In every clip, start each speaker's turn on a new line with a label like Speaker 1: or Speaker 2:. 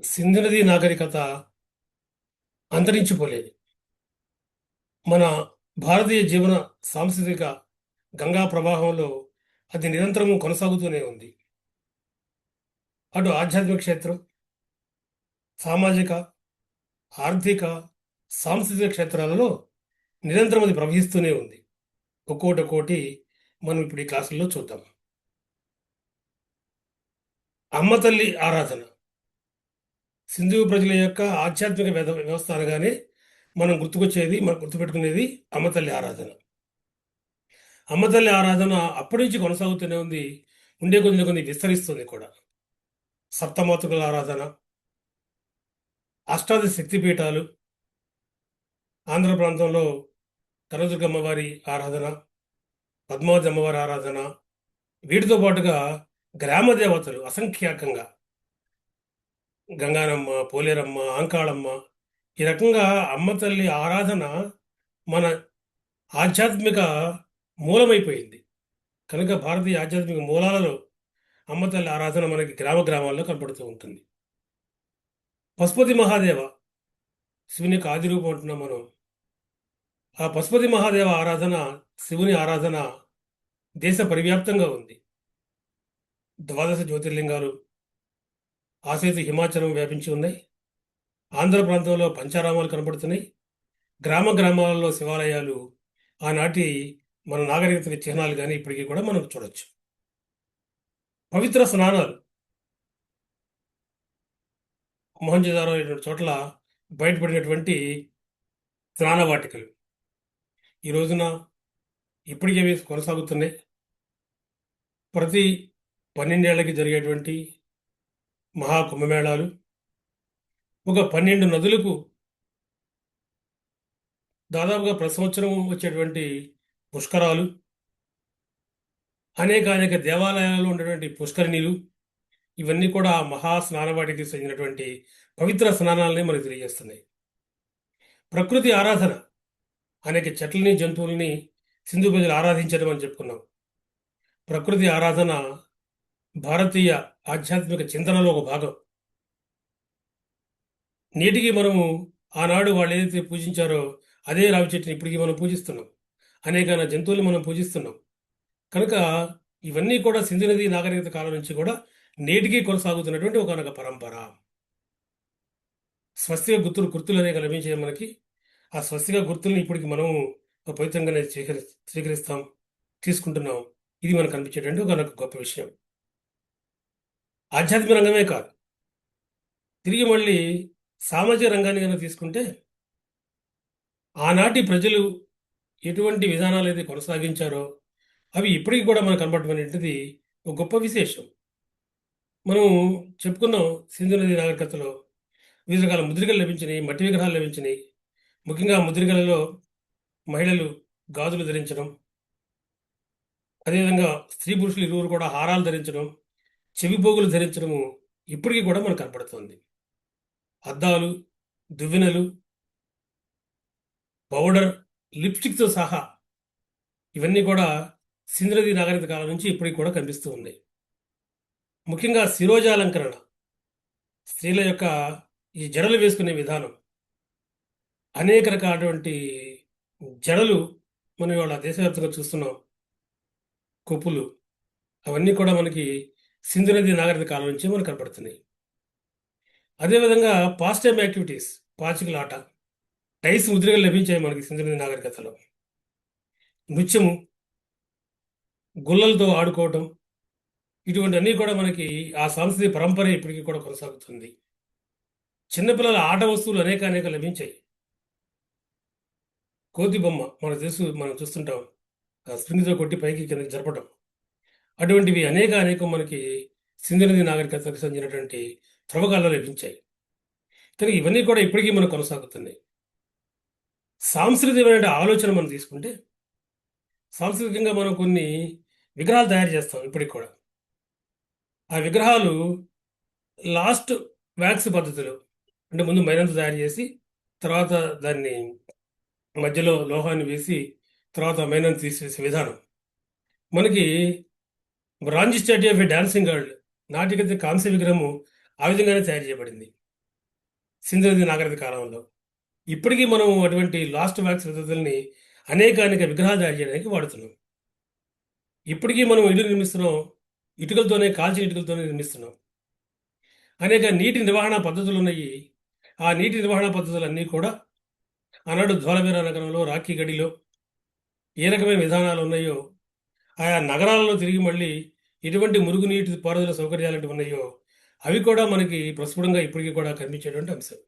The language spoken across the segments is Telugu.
Speaker 1: సింధు నది నాగరికత అంతరించిపోలేదు. మన భారతీయ జీవన సాంస్కృతిక గంగా ప్రవాహంలో అది నిరంతరము కొనసాగుతూనే ఉంది. అటు ఆధ్యాత్మిక క్షేత్రం, సామాజిక, ఆర్థిక, సాంస్కృతిక క్షేత్రాలలో నిరంతరం అది ప్రవహిస్తూనే ఉంది. ఒక్కోటి మనం ఇప్పుడు ఈ క్లాసుల్లో చూద్దాం. అమ్మ తల్లి ఆరాధన సింధు ప్రజల యొక్క ఆధ్యాత్మిక వ్యవస్థ అనగానే మనం గుర్తుపెట్టుకునేది అమ్మ తల్లి ఆరాధన. అమ్మ తల్లి ఆరాధన అప్పటి నుంచి కొనసాగుతూనే ఉంది. ఉండే కొన్ని విస్తరిస్తుంది కూడా. సప్తమాతృకల ఆరాధన, అష్టాదశ శక్తిపీఠాలు, ఆంధ్ర ప్రాంతంలో కనదుర్గ అమ్మవారి ఆరాధన, పద్మావతి అమ్మవారి ఆరాధన, వీటితో పాటుగా గ్రామ దేవతలు అసంఖ్యాకంగా గంగానమ్మ, పోలేరమ్మ, ఆంకాళమ్మ, ఈ రకంగా అమ్మ తల్లి ఆరాధన మన ఆధ్యాత్మిక మూలమైపోయింది. కనుక భారతీయ ఆధ్యాత్మిక మూలాలలో అమ్మ తల్లి ఆరాధన మనకి గ్రామాల్లో కనపడుతూ ఉంటుంది. పశుపతి మహాదేవ శివుని యొక్క ఆది రూపం అంటున్నాం మనం. ఆ పశుపతి మహాదేవ ఆరాధన, శివుని ఆరాధన దేశ పరివ్యాప్తంగా ఉంది. ద్వాదశ జ్యోతిర్లింగాలు ఆసేతు హిమాచలం వ్యాపించి ఉన్నాయి. ఆంధ్ర ప్రాంతంలో పంచారామాలు కనబడుతున్నాయి. గ్రామాలలో శివాలయాలు ఆనాటి మన నాగరికతకి చిహ్నాలు కానీ ఇప్పటికీ కూడా మనం చూడొచ్చు. పవిత్ర స్నానాలు మొహంజదారో చోట్ల బయటపడినటువంటి స్నాన వాటికలు ఈ రోజున ఇప్పటికే కొనసాగుతున్నాయి. ప్రతి 12 ఏళ్లకి జరిగేటువంటి మహాకుంభమేళాలు, ఒక 12 నదులకు దాదాపుగా ప్రతి సంవత్సరం వచ్చేటువంటి పుష్కరాలు, అనేక దేవాలయాల్లో ఉన్నటువంటి పుష్కరిణీలు, ఇవన్నీ కూడా మహా స్నానవాటికి చెందినటువంటి పవిత్ర స్నానాలని మనకు తెలియజేస్తున్నాయి. ప్రకృతి ఆరాధన, అనేక చెట్లని జంతువుల్ని సింధు ప్రజలు ఆరాధించడం అని చెప్పుకున్నాం. ప్రకృతి ఆరాధన భారతీయ ఆధ్యాత్మిక చింతనలో ఒక భాగం. నేటికి మనము ఆనాడు వాళ్ళు ఏదైతే పూజించారో అదే రావి చెట్టుని ఇప్పటికీ మనం పూజిస్తున్నాం. అనేక జంతువుల్ని మనం పూజిస్తున్నాం. కనుక ఇవన్నీ కూడా సింధు నది నాగరికత కాలం నుంచి కూడా నేటికి కొనసాగుతున్నటువంటి ఒకనొక పరంపర. స్వస్తిక గుర్తులు అనేక లభించే మనకి. ఆ స్వస్తిక గుర్తుల్ని ఇప్పటికి మనం పవిత్రంగానే స్వీకరిస్తాం, తీసుకుంటున్నాం. ఇది మనకు కనిపించేటువంటి ఒకనొక గొప్ప విషయం. ఆధ్యాత్మిక రంగమే కాదు, తిరిగి మళ్ళీ సామాజిక రంగాన్ని కనుక తీసుకుంటే ఆనాటి ప్రజలు ఎటువంటి విధానాలు అయితే కొనసాగించారో అవి ఇప్పటికి కూడా మనకు కనబడటం అనేటిది ఒక గొప్ప విశేషం. మనం చెప్పుకున్నాం, సింధు నది నాగరికతలో వివిధ రకాల ముద్రికలు లభించినాయి, మట్టి విగ్రహాలు లభించినాయి. ముఖ్యంగా ముద్రికలలో మహిళలు గాజులు ధరించడం, అదేవిధంగా స్త్రీ పురుషులు ఇరువురు కూడా హారాలు ధరించడం, చెవిపోగులు ధరించడము ఇప్పటికీ కూడా మనకు కనపడుతుంది. అద్దాలు, దువ్వెనలు, పౌడర్, లిప్స్టిక్తో సహా ఇవన్నీ కూడా సింధు నది నాగరికత కాలం నుంచి ఇప్పటికి కూడా కనిపిస్తూ ఉన్నాయి. ముఖ్యంగా శిరోజాలంకరణ, స్త్రీల యొక్క ఈ జడలు వేసుకునే విధానం, అనేక రకాలటువంటి జడలు మనం ఇవాళ దేశవ్యాప్తంగా చూస్తున్నాం. కొప్పులు, అవన్నీ కూడా మనకి సింధు నది నాగరికత కాలం నుంచి మనకు కనపడుతున్నాయి. అదేవిధంగా పాస్ట్ టైమ్ యాక్టివిటీస్, పాచికల ఆట, టైస్ ముద్రికలు లభించాయి మనకి సింధు నది నాగరికతలో. నృత్యము, గుల్లలతో ఆడుకోవటం, ఇటువంటి అన్నీ కూడా మనకి ఆ సాంస్కృతిక పరంపర ఇప్పటికీ కూడా కొనసాగుతుంది. చిన్నపిల్లల ఆట వస్తువులు అనేక లభించాయి. కోతి బొమ్మ మనం చూస్తుంటాం, స్ప్రింగ్తో కొట్టి పైకి కిందకి జరపడం. అటువంటివి అనేక మనకి సింధు నది నాగరికతకు చెందినటువంటి త్రవ్వకాల్లో లభించాయి. కానీ ఇవన్నీ కూడా ఇప్పటికీ మనకు కొనసాగుతున్నాయి. సాంస్కృతికమైన ఆలోచన మనం తీసుకుంటే సాంస్కృతికంగా మనం కొన్ని విగ్రహాలు తయారు చేస్తాం ఇప్పటికి కూడా. ఆ విగ్రహాలు లాస్ట్ వ్యాక్స్ పద్ధతిలో, అంటే ముందు మైనంతో తయారు చేసి తర్వాత దాన్ని మధ్యలో లోహాన్ని వేసి తర్వాత మైనం తీసేసే విధానం. మనకి Ramji statue of a dancing girl, నాటికత కాంస్య విగ్రహము ఆ విధంగానే తయారు చేయబడింది. సింధు నది నాగరికత కాలంలో. ఇప్పటికీ మనం అటువంటి లాస్ట్ వ్యాక్స్ పద్ధతుల్ని అనేక విగ్రహాలు తయారు చేయడానికి వాడుతున్నాం. ఇప్పటికీ మనం ఇల్లు నిర్మిస్తున్నాం, ఇటుకలతోనే, కాల్చిన ఇటుకలతోనే నిర్మిస్తున్నాం. అనేక నీటి నిర్వహణ పద్ధతులు ఉన్నాయి. ఆ నీటి నిర్వహణ పద్ధతులన్నీ కూడా ఆనాడు ధవళవీర నగరంలో, రాఖీ గడిలో ఏ రకమైన విధానాలు ఉన్నాయో, ఆయా నగరాలలో తిరిగి మళ్ళీ ఎటువంటి మురుగునీటి పారుదల సౌకర్యాలు అంటే ఉన్నాయో అవి కూడా మనకి ప్రస్ఫుటంగా ఇప్పటికీ కూడా కనిపించేటువంటి అంశం.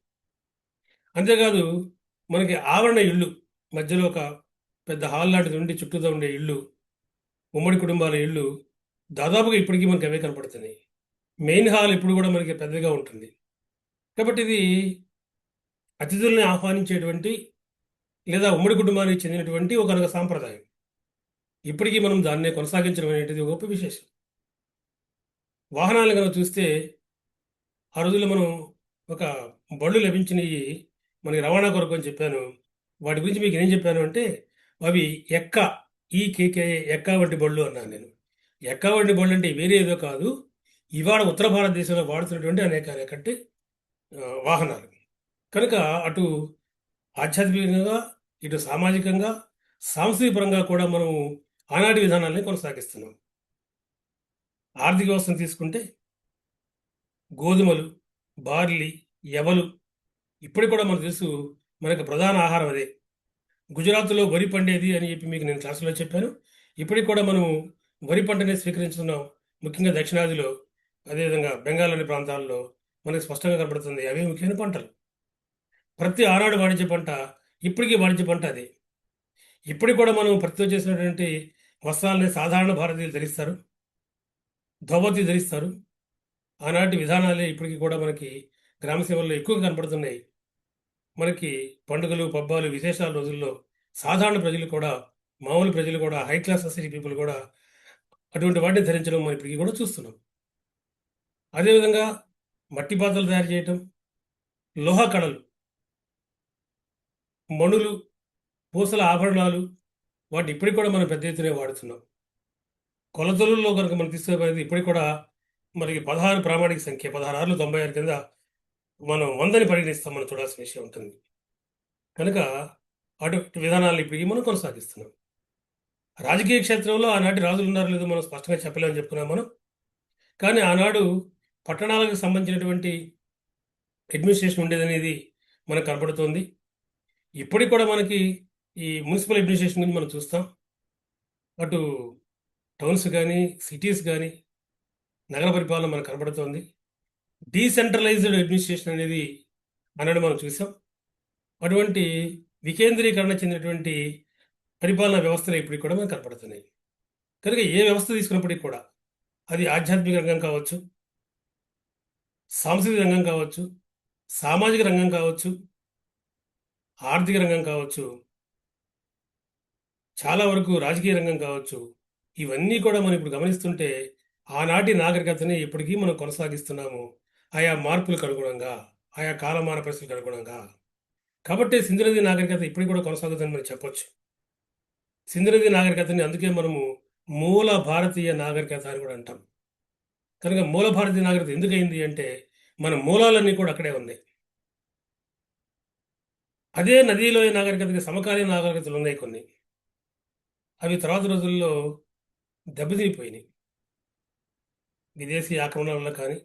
Speaker 1: అంతేకాదు, మనకి ఆవరణ ఇళ్ళు, మధ్యలో ఒక పెద్ద హాల్ లాంటిది ఉండి చుట్టూతో ఉండే ఇళ్ళు, ఉమ్మడి కుటుంబాల ఇళ్ళు దాదాపుగా ఇప్పటికీ మనకి అవే కనపడుతున్నాయి. మెయిన్ హాల్ ఇప్పుడు కూడా మనకి పెద్దగా ఉంటుంది. కాబట్టి ఇది అతిథుల్ని ఆహ్వానించేటువంటి లేదా ఉమ్మడి కుటుంబానికి చెందినటువంటి ఒక సాంప్రదాయం. ఇప్పటికీ మనం దాన్నే కొనసాగించడం అనేటిది గొప్ప విశేషం. వాహనాలు కనుక చూస్తే ఆ రోజుల్లో మనం ఒక బళ్ళు లభించినవి మనకి రవాణా కొరకు అని చెప్పాను. వాటి గురించి మీకు ఏం చెప్పాను అంటే అవి కేకే ఎక్క వంటి బళ్ళు అన్నాను నేను. ఎక్క వంటి బళ్ళు అంటే వేరే ఏదో కాదు, ఇవాళ ఉత్తర భారతదేశంలో వాడుతున్నటువంటి అనేక వాహనాలు. కనుక అటు ఆధ్యాత్మికంగా, ఇటు సామాజికంగా, సాంస్కృతిక పరంగా కూడా మనం ఆనాటి విధానాన్ని కొనసాగిస్తున్నాం. ఆర్థిక వ్యవస్థను తీసుకుంటే గోధుమలు, బార్లీ, యవలు ఇప్పటికి కూడా మనకు తెలుసు, మనకు ప్రధాన ఆహారం అదే. గుజరాత్లో వరి పండేది అని చెప్పి మీకు నేను క్లాసులో చెప్పాను. ఇప్పటికి కూడా మనం వరి పంటనే స్వీకరిస్తున్నాం. ముఖ్యంగా దక్షిణాదిలో, అదేవిధంగా బెంగాల్ అనే ప్రాంతాల్లో మనకు స్పష్టంగా కనబడుతుంది. అవే ముఖ్యమైన పంటలు. ప్రతి ఆనాడు వాణిజ్య పంట, ఇప్పటికీ వాణిజ్య పంట అదే. ఇప్పటికి కూడా మనం ప్రతితో చేసినటువంటి వస్త్రాలని సాధారణ భారతీయులు ధరిస్తారు, ధోవతి ధరిస్తారు. ఆనాటి విధానాలే ఇప్పటికీ కూడా మనకి గ్రామసీమల్లో ఎక్కువగా కనపడుతున్నాయి. మనకి పండుగలు, పబ్బాలు, విశేషాల రోజుల్లో సాధారణ ప్రజలు కూడా, మామూలు ప్రజలు కూడా, హై క్లాస్ సొసైటీ పీపుల్ కూడా అటువంటి వాటిని ధరించడం మనం ఇప్పటికీ కూడా చూస్తున్నాం. అదేవిధంగా మట్టి పాత్రలు తయారు చేయటం, లోహ కళలు, మణులు, పూసల ఆభరణాలు, వాటి ఇప్పటికి కూడా మనం పెద్ద ఎత్తునే వాడుతున్నాం. కొలతలలో కనుక మనం తీసుకోబోయేది ఇప్పటికి కూడా మనకి 16 ప్రామాణిక సంఖ్య, 16 ఆరులు 96 కింద మనం 100ని పరిగణిస్తాం. మనం చూడాల్సిన విషయం ఉంటుంది. కనుక అటువంటి విధానాలను ఇప్పటికీ మనం కొనసాగిస్తున్నాం. రాజకీయ క్షేత్రంలో ఆనాటి రాజులు ఉన్నారో లేదో మనం స్పష్టంగా చెప్పలేమని చెప్పుకున్నాం మనం. కానీ ఆనాడు పట్టణాలకు సంబంధించినటువంటి అడ్మినిస్ట్రేషన్ ఉండేదనేది మనకు కనపడుతోంది. ఇప్పటికి కూడా మనకి ఈ మున్సిపల్ అడ్మినిస్ట్రేషన్ గురించి మనం చూస్తాం. అటు టౌన్స్ కానీ, సిటీస్ కానీ, నగర పరిపాలన మనకు కనబడుతోంది. డీసెంట్రలైజ్డ్ అడ్మినిస్ట్రేషన్ అనేది ఆనాడు మనం చూసాం. అటువంటి వికేంద్రీకరణ చెందినటువంటి పరిపాలనా వ్యవస్థలు ఇప్పటికి కూడా మనకు కనపడుతున్నాయి. కనుక ఏ వ్యవస్థ తీసుకున్నప్పటికీ కూడా అది ఆధ్యాత్మిక రంగం కావచ్చు, సాంస్కృతిక రంగం కావచ్చు, సామాజిక రంగం కావచ్చు, ఆర్థిక రంగం కావచ్చు, చాలా వరకు రాజకీయ రంగం కావచ్చు, ఇవన్నీ కూడా మనం ఇప్పుడు గమనిస్తుంటే ఆనాటి నాగరికతని ఇప్పటికీ మనం కొనసాగిస్తున్నాము. ఆయా మార్పులకు అనుగుణంగా, ఆయా కాలమాన పరిస్థితులకు అనుగుణంగా. కాబట్టి సింధు నది నాగరికత ఇప్పటికి కూడా కొనసాగుతుందని మనం చెప్పొచ్చు. సింధు నది నాగరికతని అందుకే మనము మూల భారతీయ నాగరికత అని కూడా అంటాం. కనుక మూల భారతీయ నాగరికత ఎందుకైంది అంటే మన మూలాలన్నీ కూడా అక్కడే ఉన్నాయి. అదే నదిలో నాగరికతకి సమకాలీన నాగరికతలు ఉన్నాయి కొన్ని. అవి తర్వాత రోజుల్లో దెబ్బతినిపోయినాయి. విదేశీ ఆక్రమణల వల్ల కానీ,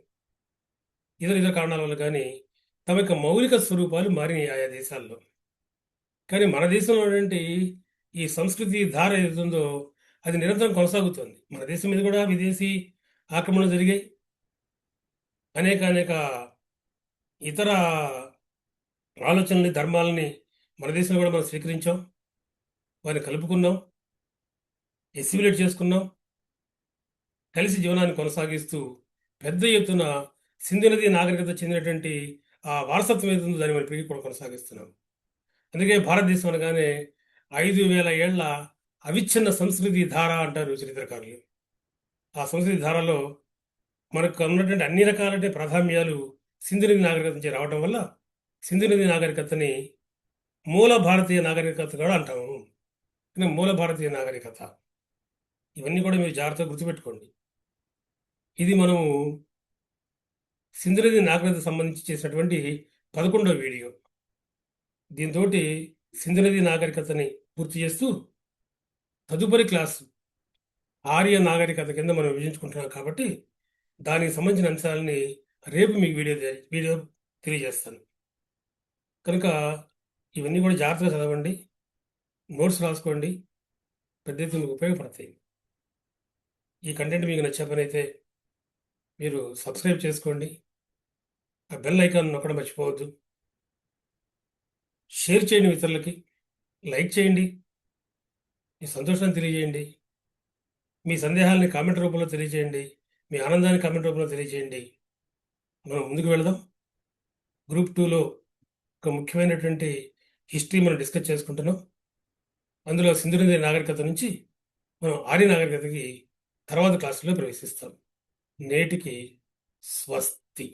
Speaker 1: ఇతర కారణాల వల్ల కానీ తమ యొక్క మౌలిక స్వరూపాలు మారినాయి ఆయా దేశాల్లో. కానీ మన దేశంలో ఉన్నటువంటి ఈ సంస్కృతి ధార ఏదైతుందో అది నిరంతరం కొనసాగుతుంది. మన దేశం మీద కూడా విదేశీ ఆక్రమణలు జరిగాయి. అనేక ఇతర ఆలోచనల్ని, ధర్మాలని మన దేశంలో కూడా మనం స్వీకరించాం. వారిని కలుపుకున్నాం, ఎసిమిలేట్ చేసుకున్నాం. కలిసి జీవనాన్ని కొనసాగిస్తూ పెద్ద ఎత్తున సింధు నది నాగరికత చెందినటువంటి ఆ వారసత్వం ఏదైతుందో దాన్ని మనం ఇప్పటికీ కూడా కొనసాగిస్తున్నాం. అందుకే భారతదేశం అనగానే 5000 ఏళ్ల అవిచ్ఛిన్న సంస్కృతి ధార అంటారు చరిత్రకారులు. ఆ సంస్కృతి ధారలో మనకు ఉన్నటువంటి అన్ని రకాలైన ప్రాధాన్యాలు సింధు నది నాగరికత నుంచి రావడం వల్ల సింధు నది నాగరికతని మూల భారతీయ నాగరికత కూడా అంటాము. మూల భారతీయ నాగరికత ఇవన్నీ కూడా మీరు జాగ్రత్తగా గుర్తుపెట్టుకోండి. ఇది మనము సింధు నది నాగరికతకు సంబంధించి చేసినటువంటి 11వ వీడియో. దీంతో సింధు నది నాగరికతని పూర్తి చేస్తూ తదుపరి క్లాసు ఆర్య నాగరికత కింద మనం విభజించుకుంటున్నాం కాబట్టి దానికి సంబంధించిన అంశాలని రేపు మీకు వీడియో తెలియజేస్తాను. కనుక ఇవన్నీ కూడా జాగ్రత్తగా చదవండి, నోట్స్ రాసుకోండి, పెద్ద ఎత్తున మీకు ఉపయోగపడతాయి. ఈ కంటెంట్ మీకు నచ్చే పని అయితే మీరు సబ్స్క్రైబ్ చేసుకోండి, ఆ బెల్ ఐకాన్ నొక్కడం మర్చిపోవద్దు, షేర్ చేయండి మిత్రులకి, లైక్ చేయండి, మీ సంతోషాన్ని తెలియజేయండి, మీ సందేహాలని కామెంట్ రూపంలో తెలియజేయండి, మీ ఆనందాన్ని కామెంట్ రూపంలో తెలియజేయండి. మనం ముందుకు వెళదాం. గ్రూప్ 2లో ఒక ముఖ్యమైనటువంటి హిస్టరీ మనం డిస్కస్ చేసుకుంటున్నాం. అందులో సింధు నది నాగరికత నుంచి మనం ఆర్య నాగరికతకి తర్వాత క్లాసులో ప్రవేశిస్తాం. నేటికి స్వస్తి.